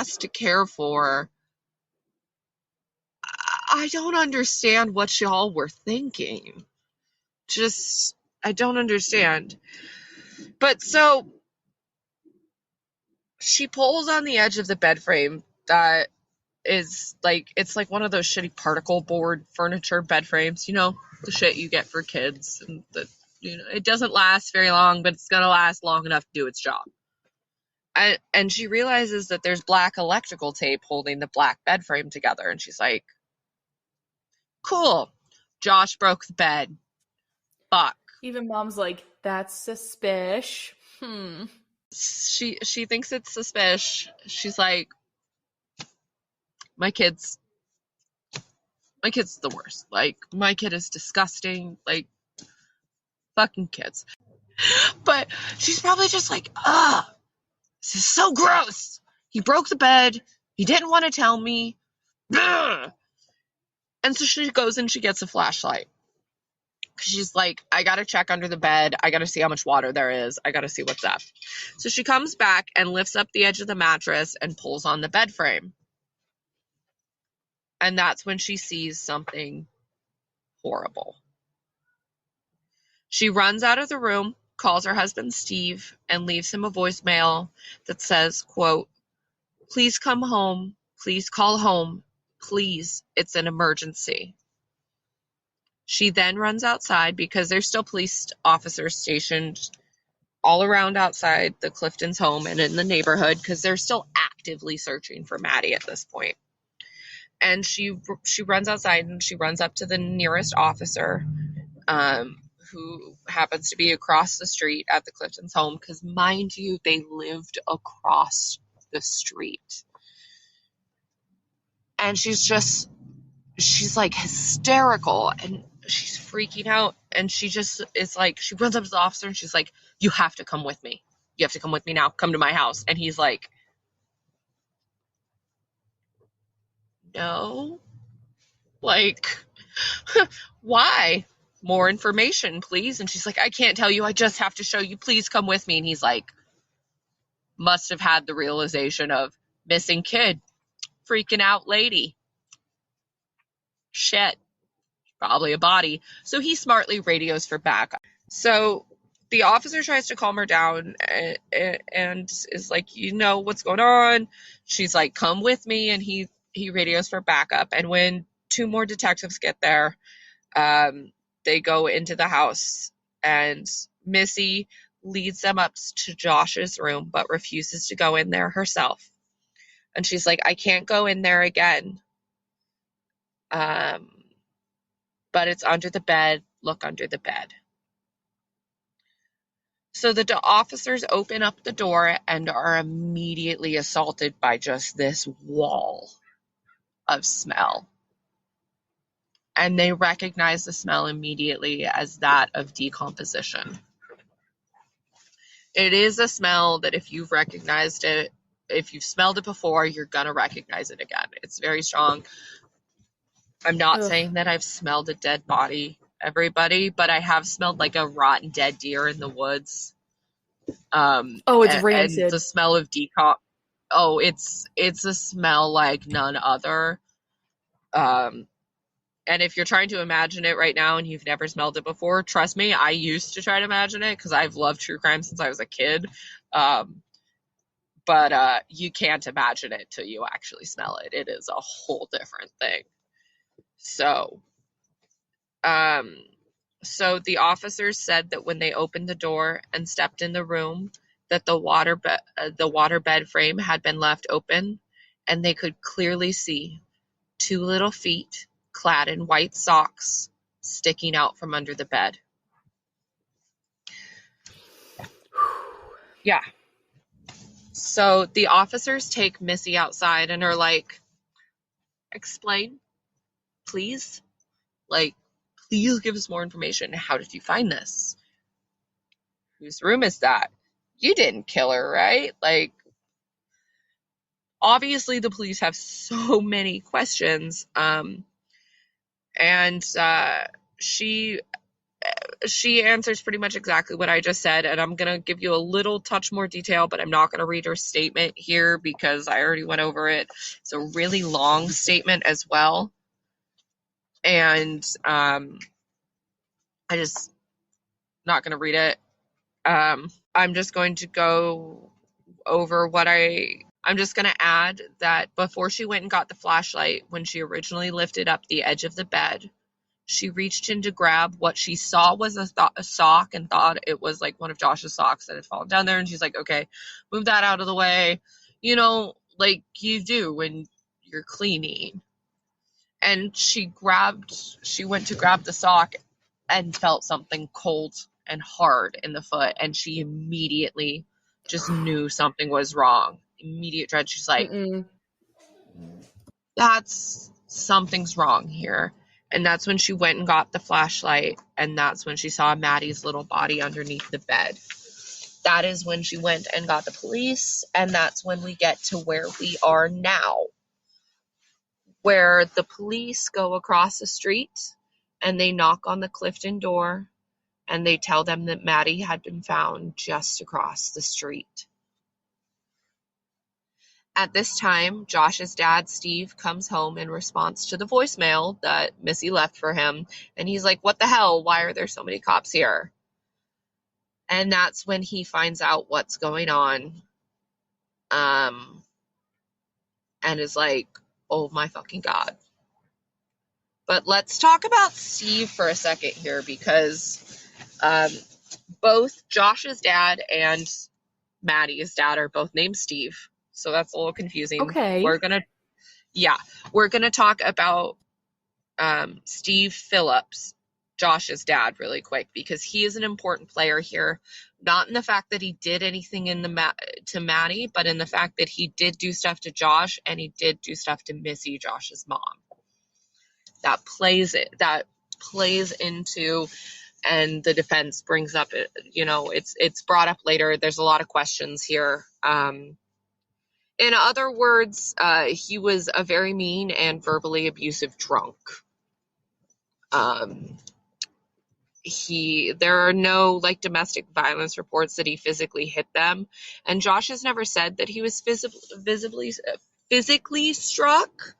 has to care for. I don't understand what y'all were thinking. Just, I don't understand. But so she pulls on the edge of the bed frame that is like, it's like one of those shitty particle board furniture bed frames, you know, the shit you get for kids, and it doesn't last very long, but it's gonna last long enough to do its job. And she realizes that there's black electrical tape holding the black bed frame together, and she's like, cool, Josh broke the bed. Fuck. Even mom's like, that's suspicious. She thinks it's suspicious. She's like, my kid's the worst. Like, my kid is disgusting. Like, fucking kids. But she's probably just like, this is so gross. He broke the bed. He didn't want to tell me. Ugh. And so she goes and she gets a flashlight. She's like, I gotta check under the bed. I gotta see how much water there is. I gotta see what's up. So she comes back and lifts up the edge of the mattress and pulls on the bed frame. And that's when she sees something horrible. She runs out of the room, calls her husband Steve, and leaves him a voicemail that says, quote, please come home. Please call home. Please, it's an emergency. She then runs outside because there's still police officers stationed all around outside the Clifton's home and in the neighborhood because they're still actively searching for Maddie at this point. And she runs outside and she runs up to the nearest officer, who happens to be across the street at the Clifton's home, because mind you, they lived across the street. And she's like hysterical and she's freaking out, and she just is like, she runs up to the officer and she's like, you have to come with me. You have to come with me now. Come to my house. And he's like, no. Like, why? More information, please. And she's like, I can't tell you. I just have to show you. Please come with me. And he's like, must have had the realization of missing kid, freaking out lady. Shit. Probably a body. So he smartly radios for backup. So the officer tries to calm her down and is like, you know what's going on? She's like, come with me. And he radios for backup. And when two more detectives get there, they go into the house, and Missy leads them up to Josh's room, but refuses to go in there herself. And she's like, I can't go in there again. But it's under the bed. Look under the bed. So the officers open up the door and are immediately assaulted by just this wall of smell. And they recognize the smell immediately as that of decomposition. It is a smell that if you've recognized it, if you've smelled it before, you're going to recognize it again. It's very strong. I'm not saying that I've smelled a dead body, everybody, but I have smelled like a rotten dead deer in the woods. It's rancid. And the smell of decomp. Oh, it's a smell like none other. And if you're trying to imagine it right now and you've never smelled it before, trust me, I used to try to imagine it because I've loved true crime since I was a kid. But you can't imagine it till you actually smell it. It is a whole different thing. So the officers said that when they opened the door and stepped in the room, that the water bed frame had been left open, and they could clearly see two little feet clad in white socks sticking out from under the bed. Yeah. So the officers take Missy outside and are like, explain, please. Like, please give us more information. How did you find this? Whose room is that? You didn't kill her, right? Like, obviously the police have so many questions. And she she answers pretty much exactly what I just said, and I'm going to give you a little touch more detail, but I'm not going to read her statement here because I already went over it. It's a really long statement as well, and I just not going to read it. I'm just going to go over what I'm just going to add that before she went and got the flashlight, when she originally lifted up the edge of the bed, she reached in to grab what she saw was a sock and thought it was like one of Josh's socks that had fallen down there. And she's like, okay, move that out of the way. You know, like you do when you're cleaning. And she went to grab the sock and felt something cold and hard in the foot. And she immediately just knew something was wrong. Immediate dread. She's like, something's wrong here. And that's when she went and got the flashlight, and that's when she saw Maddie's little body underneath the bed. That is when she went and got the police, and that's when we get to where we are now, where the police go across the street, and they knock on the Clifton door, and they tell them that Maddie had been found just across the street. At this time, Josh's dad, Steve, comes home in response to the voicemail that Missy left for him. And he's like, what the hell? Why are there so many cops here? And that's when he finds out what's going on. And is like, oh my fucking God. But let's talk about Steve for a second here, because both Josh's dad and Maddie's dad are both named Steve. So that's a little confusing. Okay. We're gonna talk about Steve Phillips, Josh's dad, really quick, because he is an important player here. Not in the fact that he did anything to Maddie, but in the fact that he did do stuff to Josh, and he did do stuff to Missy, Josh's mom. That plays into, and the defense brings up, it's brought up later. There's a lot of questions here. In other words, he was a very mean and verbally abusive drunk. There are no like domestic violence reports that he physically hit them, and Josh has never said that he was physically struck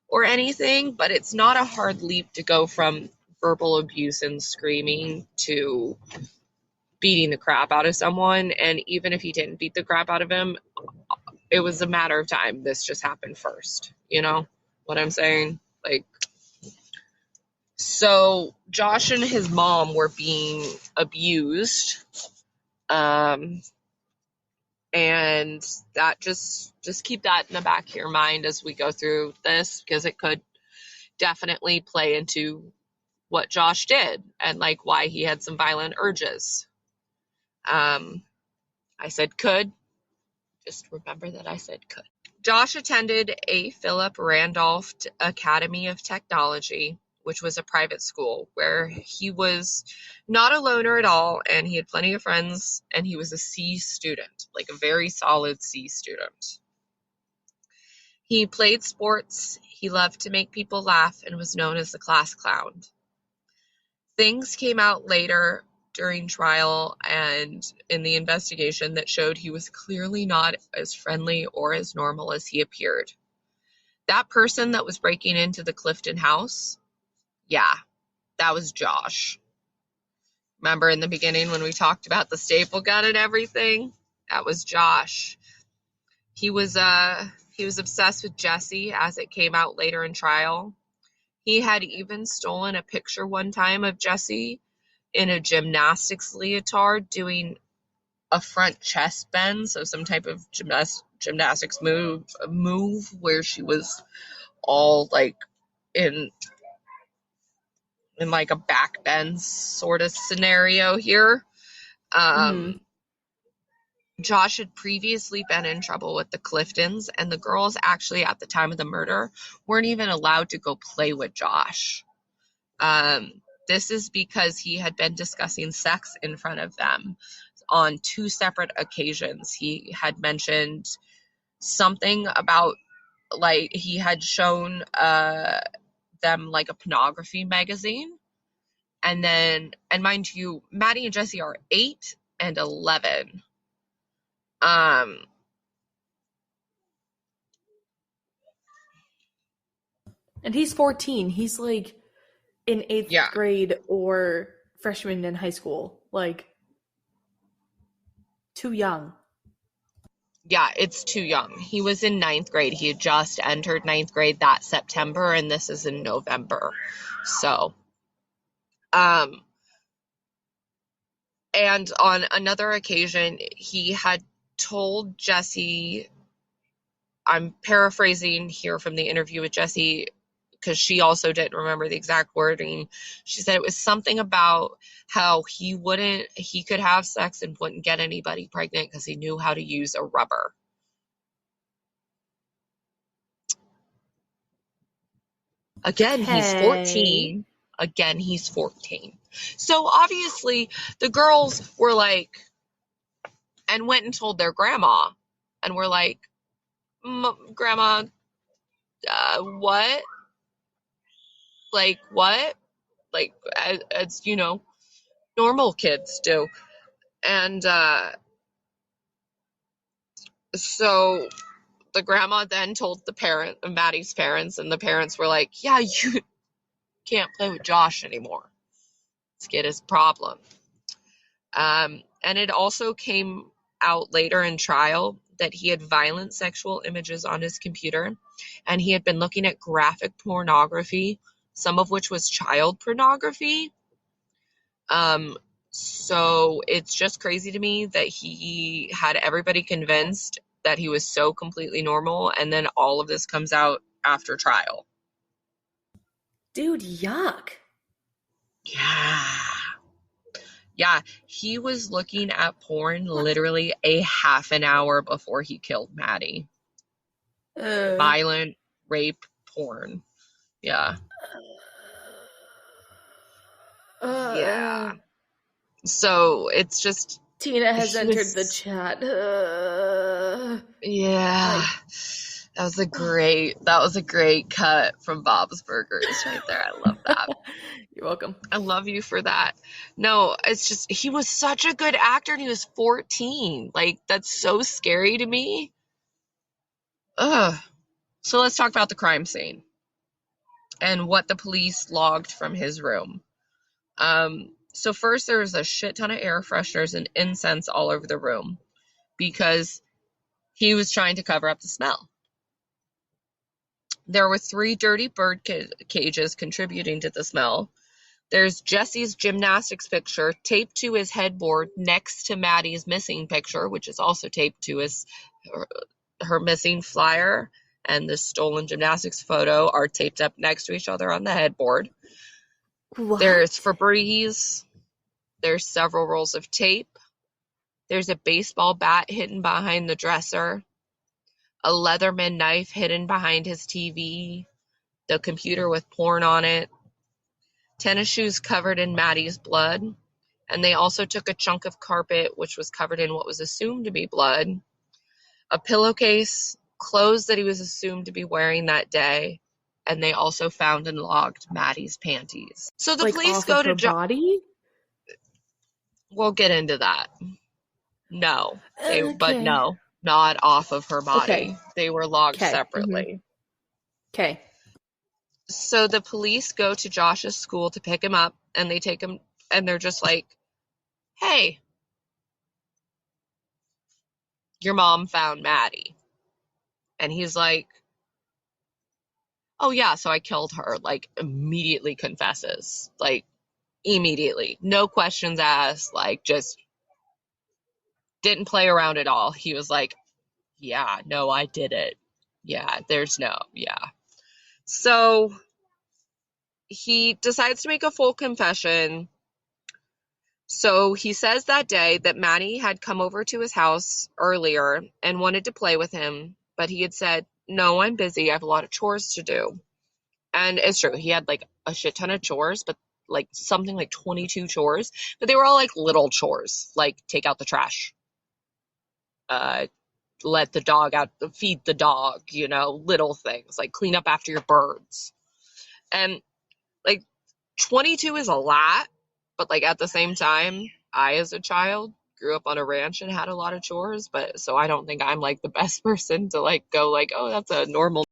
or anything, but it's not a hard leap to go from verbal abuse and screaming to beating the crap out of someone. And even if he didn't beat the crap out of him, it was a matter of time. This just happened first. You know what I'm saying? Like, so Josh and his mom were being abused. And that just keep that in the back of your mind as we go through this, because it could definitely play into what Josh did and like why he had some violent urges. I said could. Just remember that I said could. Josh attended A. Philip Randolph Academy of Technology, which was a private school where he was not a loner at all, and he had plenty of friends, and he was a C student, like a very solid C student. He played sports, he loved to make people laugh, and was known as the class clown. Things came out later during trial and in the investigation that showed he was clearly not as friendly or as normal as he appeared. That person that was breaking into the Clifton house, yeah, that was Josh. Remember in the beginning when we talked about the staple gun and everything? That was Josh. He was obsessed with Jessie, as it came out later in trial. He had even stolen a picture one time of Jessie in a gymnastics leotard doing a front chest bend, so some type of gymnastics move where she was all like in like a back bend sort of scenario here. Josh had previously been in trouble with the Cliftons, and the girls actually at the time of the murder weren't even allowed to go play with Josh. This is because he had been discussing sex in front of them on 2 separate occasions. He had mentioned something about, like, he had shown them like a pornography magazine, And mind you, Maddie and Jesse are 8 and 11. And he's 14. He's like in 8th grade or freshman in high school. Like, too young. Yeah, it's too young. He was in 9th grade. He had just entered 9th grade that September, and this is in November. So, and on another occasion, he had told Jesse, I'm paraphrasing here from the interview with Jesse, because she also didn't remember the exact wording. She said it was something about how he could have sex and wouldn't get anybody pregnant because he knew how to use a rubber. Again, he's 14. Again, he's 14. So obviously the girls were like, and went and told their grandma, and were like, Grandma, what? Like, what? Like, as you know, normal kids do. And so the grandma then told Maddie's parents, and the parents were like, yeah, you can't play with Josh anymore. This kid is a problem. And it also came out later in trial that he had violent sexual images on his computer, and he had been looking at graphic pornography, some of which was child pornography. So it's just crazy to me that he had everybody convinced that he was so completely normal, and then all of this comes out after trial. Dude, yuck. Yeah, he was looking at porn literally a half an hour before he killed Maddie. Violent rape porn. Yeah. Yeah. So it's just... Tina has entered the chat. Yeah. That was a great cut from Bob's Burgers right there. I love that. You're welcome. I love you for that. No, it's just, he was such a good actor and he was 14. Like, that's so scary to me. Ugh. So let's talk about the crime scene and what the police logged from his room. So first there was a shit ton of air fresheners and incense all over the room because he was trying to cover up the smell. There were 3 dirty bird cages contributing to the smell. There's Jesse's gymnastics picture taped to his headboard next to Maddie's missing picture, which is also taped to her missing flyer, and the stolen gymnastics photo are taped up next to each other on the headboard. What? There's Febreze. There's several rolls of tape. There's a baseball bat hidden behind the dresser. A Leatherman knife hidden behind his TV. The computer with porn on it. Tennis shoes covered in Maddie's blood. And they also took a chunk of carpet which was covered in what was assumed to be blood. A pillowcase, clothes that he was assumed to be wearing that day. And they also found and logged Maddie's panties. So the police go to her body? We'll get into that. No. But no, not off of her body. Okay. They were logged separately. Okay. So the police go to Josh's school to pick him up, and they take him, and they're just like, hey, your mom found Maddie. And he's like, oh yeah, so I killed her. Like, immediately confesses. Like, immediately. No questions asked. Like, just didn't play around at all. He was like, yeah, no, I did it. Yeah, yeah. So he decides to make a full confession. So he says that day that Maddie had come over to his house earlier and wanted to play with him, but he had said, no, I'm busy. I have a lot of chores to do. And it's true. He had like a shit ton of chores, but like something like 22 chores, but they were all like little chores, like take out the trash, let the dog out, feed the dog, little things like clean up after your birds. And like 22 is a lot, But like at the same time, I as a child grew up on a ranch and had a lot of chores, but so I don't think I'm like the best person to like go like, oh, that's a normal